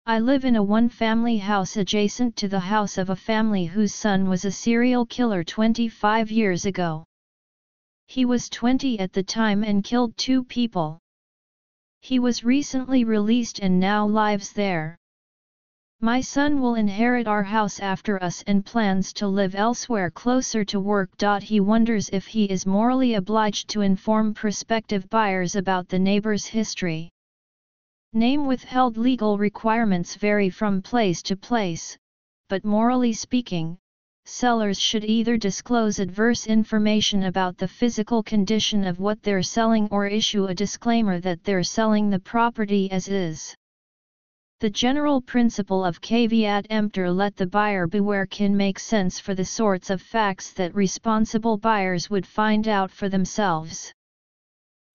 I live in a one-family house adjacent to the house of a family whose son was a serial killer 25 years ago. He was 20 at the time and killed 2 people. He was recently released and now lives there. My son will inherit our house after us and plans to live elsewhere closer to work. He wonders if he is morally obliged to inform prospective buyers about the neighbor's history. Name withheld legal requirements vary from place to place, but morally speaking, sellers should either disclose adverse information about the physical condition of what they're selling or issue a disclaimer that they're selling the property as is. The general principle of caveat emptor, let the buyer beware, can make sense for the sorts of facts that responsible buyers would find out for themselves.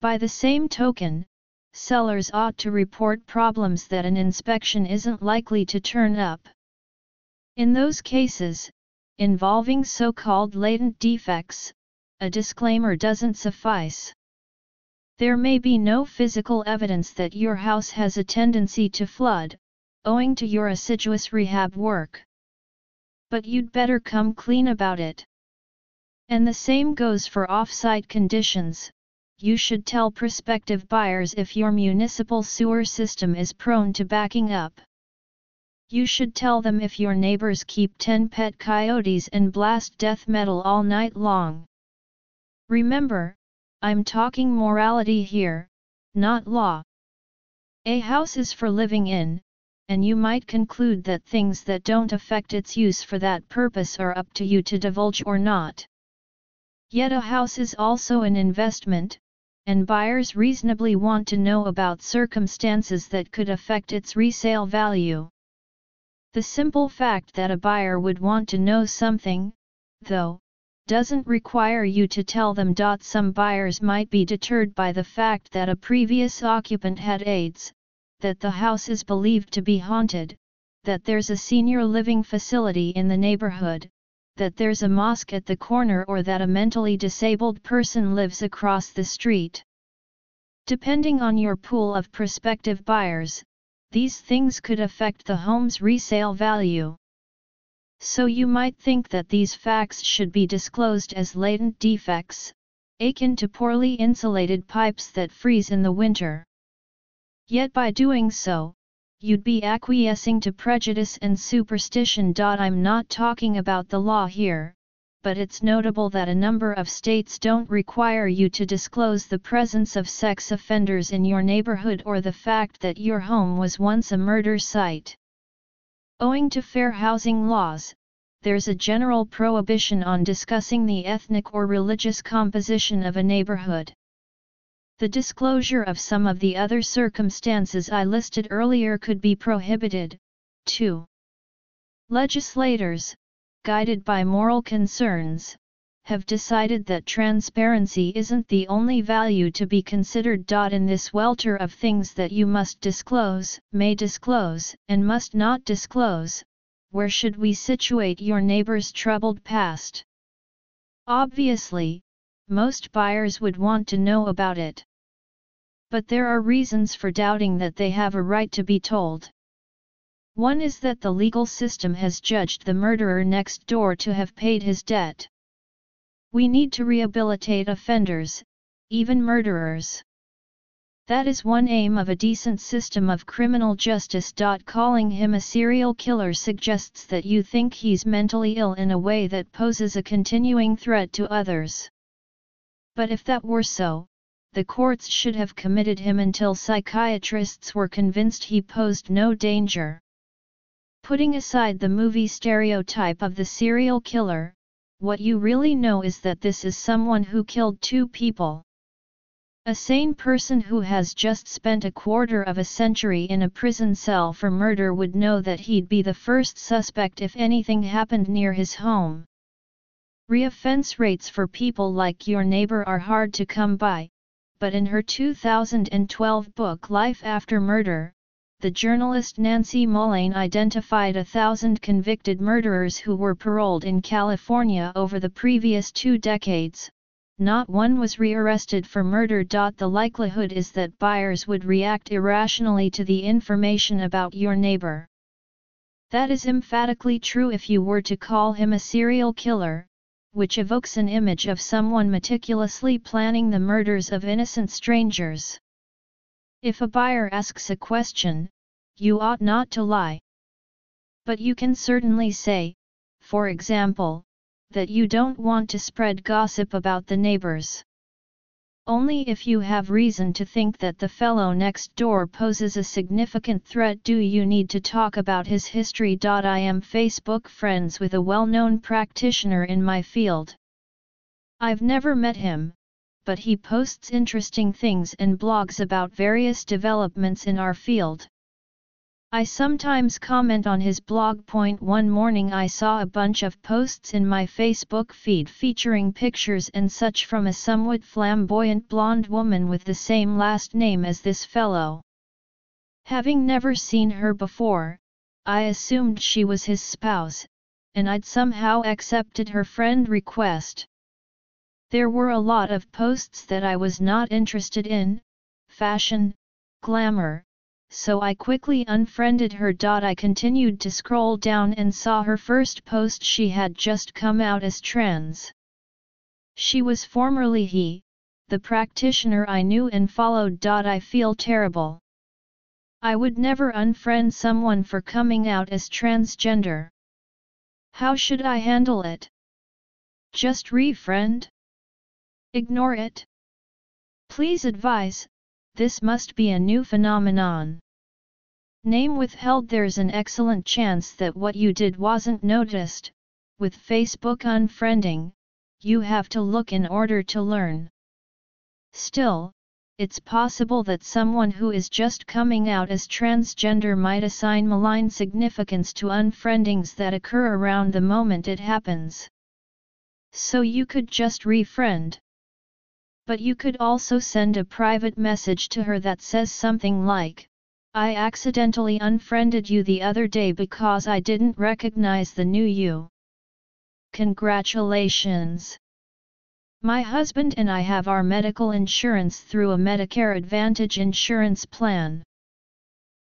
By the same token, sellers ought to report problems that an inspection isn't likely to turn up. In those cases, involving so-called latent defects, a disclaimer doesn't suffice. There may be no physical evidence that your house has a tendency to flood, owing to your assiduous rehab work. But you'd better come clean about it. And the same goes for off-site conditions. You should tell prospective buyers if your municipal sewer system is prone to backing up. You should tell them if your neighbors keep 10 pet coyotes and blast death metal all night long. Remember, I'm talking morality here, not law. A house is for living in, and you might conclude that things that don't affect its use for that purpose are up to you to divulge or not. Yet a house is also an investment, and buyers reasonably want to know about circumstances that could affect its resale value. The simple fact that a buyer would want to know something, though, doesn't require you to tell them. Some buyers might be deterred by the fact that a previous occupant had AIDS, that the house is believed to be haunted, that there's a senior living facility in the neighborhood, that there's a mosque at the corner, or that a mentally disabled person lives across the street. Depending on your pool of prospective buyers, these things could affect the home's resale value. So you might think that these facts should be disclosed as latent defects, akin to poorly insulated pipes that freeze in the winter. Yet by doing so, you'd be acquiescing to prejudice and superstition. I'm not talking about the law here, but it's notable that a number of states don't require you to disclose the presence of sex offenders in your neighborhood or the fact that your home was once a murder site. Owing to fair housing laws, there's a general prohibition on discussing the ethnic or religious composition of a neighborhood. The disclosure of some of the other circumstances I listed earlier could be prohibited, too. Legislators, guided by moral concerns, have decided that transparency isn't the only value to be considered. In this welter of things that you must disclose, may disclose, and must not disclose, where should we situate your neighbor's troubled past? Obviously, most buyers would want to know about it. But there are reasons for doubting that they have a right to be told. One is that the legal system has judged the murderer next door to have paid his debt. We need to rehabilitate offenders, even murderers. That is one aim of a decent system of criminal justice. Calling him a serial killer suggests that you think he's mentally ill in a way that poses a continuing threat to others. But if that were so, the courts should have committed him until psychiatrists were convinced he posed no danger. Putting aside the movie stereotype of the serial killer, what you really know is that this is someone who killed 2 people. A sane person who has just spent a quarter of a century in a prison cell for murder would know that he'd be the first suspect if anything happened near his home. Reoffense rates for people like your neighbor are hard to come by, but in her 2012 book Life After Murder, the journalist Nancy Mullane identified 1,000 convicted murderers who were paroled in California over the previous 2 decades, not one was rearrested for murder. The likelihood is that buyers would react irrationally to the information about your neighbor. That is emphatically true if you were to call him a serial killer, which evokes an image of someone meticulously planning the murders of innocent strangers. If a buyer asks a question, you ought not to lie. But you can certainly say, for example, that you don't want to spread gossip about the neighbors. Only if you have reason to think that the fellow next door poses a significant threat do you need to talk about his history. I am Facebook friends with a well-known practitioner in my field. I've never met him, but he posts interesting things and blogs about various developments in our field. I sometimes comment on his blog. One morning I saw a bunch of posts in my Facebook feed featuring pictures and such from a somewhat flamboyant blonde woman with the same last name as this fellow. Having never seen her before, I assumed she was his spouse, and I'd somehow accepted her friend request. There were a lot of posts that I was not interested in, fashion, glamour, so I quickly unfriended her. I continued to scroll down and saw her first post. She had just come out as trans. She was formerly he, the practitioner I knew and followed. I feel terrible. I would never unfriend someone for coming out as transgender. How should I handle it? Just refriend? Ignore it? Please advise. This must be a new phenomenon. Name withheld. There's an excellent chance that what you did wasn't noticed. With Facebook unfriending, you have to look in order to learn. Still, it's possible that someone who is just coming out as transgender might assign malign significance to unfriendings that occur around the moment it happens. So you could just refriend. But you could also send a private message to her that says something like, "I accidentally unfriended you the other day because I didn't recognize the new you. Congratulations! My husband and I have our medical insurance through a Medicare Advantage insurance plan.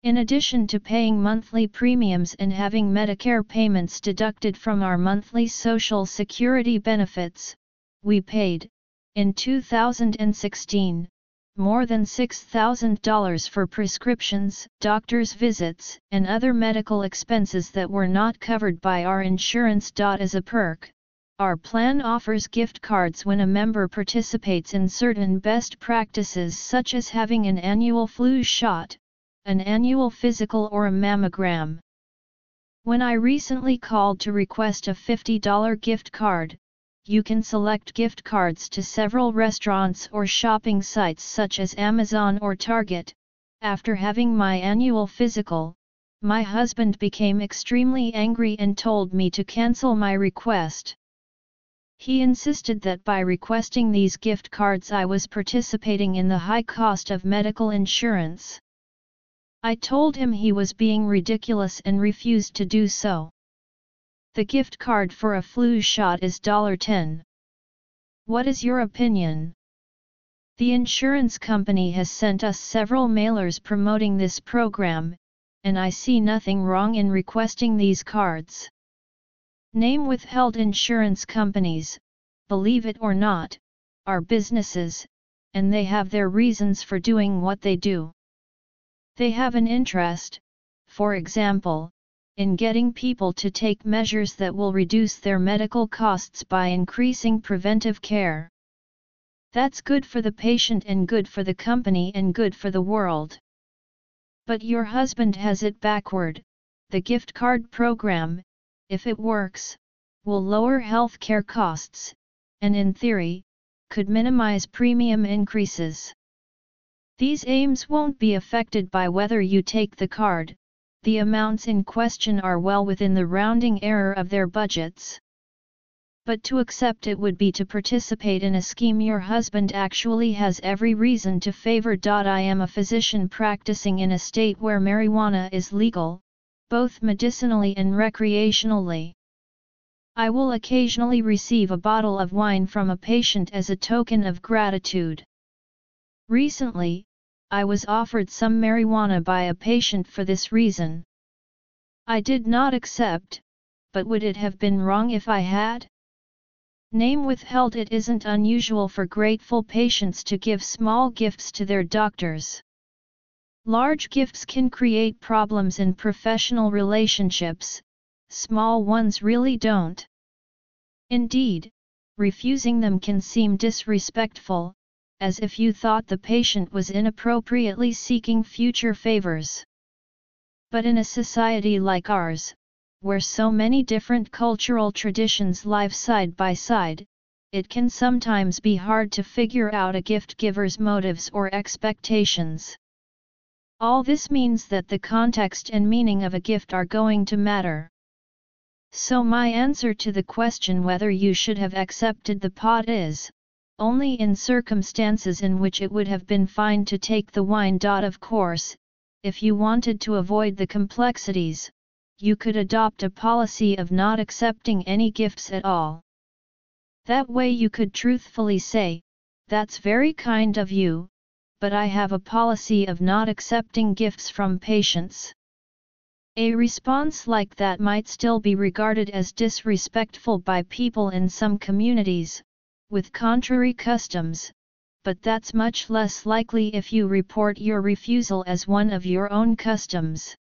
In addition to paying monthly premiums and having Medicare payments deducted from our monthly Social Security benefits, we paid, in 2016, more than $6,000 for prescriptions, doctor's visits, and other medical expenses that were not covered by our insurance. As a perk, our plan offers gift cards when a member participates in certain best practices such as having an annual flu shot, an annual physical, or a mammogram. When I recently called to request a $50 gift card, you can select gift cards to several restaurants or shopping sites such as Amazon or Target. After having my annual physical, my husband became extremely angry and told me to cancel my request. He insisted that by requesting these gift cards I was participating in the high cost of medical insurance. I told him he was being ridiculous and refused to do so. The gift card for a flu shot is $10. What is your opinion? The insurance company has sent us several mailers promoting this program, and I see nothing wrong in requesting these cards. Name withheld. Insurance companies, believe it or not, are businesses, and they have their reasons for doing what they do. They have an interest, for example, in getting people to take measures that will reduce their medical costs by increasing preventive care. That's good for the patient and good for the company and good for the world. But your husband has it backward. The gift card program, if it works, will lower healthcare costs, and in theory, could minimize premium increases. These aims won't be affected by whether you take the card. The amounts in question are well within the rounding error of their budgets. But to accept it would be to participate in a scheme your husband actually has every reason to favor. I am a physician practicing in a state where marijuana is legal, both medicinally and recreationally. I will occasionally receive a bottle of wine from a patient as a token of gratitude. Recently, I was offered some marijuana by a patient for this reason. I did not accept, but would it have been wrong if I had? Name withheld. It isn't unusual for grateful patients to give small gifts to their doctors. Large gifts can create problems in professional relationships, small ones really don't. Indeed, refusing them can seem disrespectful, as if you thought the patient was inappropriately seeking future favors. But in a society like ours, where so many different cultural traditions live side by side, it can sometimes be hard to figure out a gift giver's motives or expectations. All this means that the context and meaning of a gift are going to matter. So my answer to the question whether you should have accepted the pot is, only in circumstances in which it would have been fine to take the wine. Of course, if you wanted to avoid the complexities, you could adopt a policy of not accepting any gifts at all. That way you could truthfully say, "That's very kind of you, but I have a policy of not accepting gifts from patients." A response like that might still be regarded as disrespectful by people in some communities, with contrary customs, but that's much less likely if you report your refusal as one of your own customs.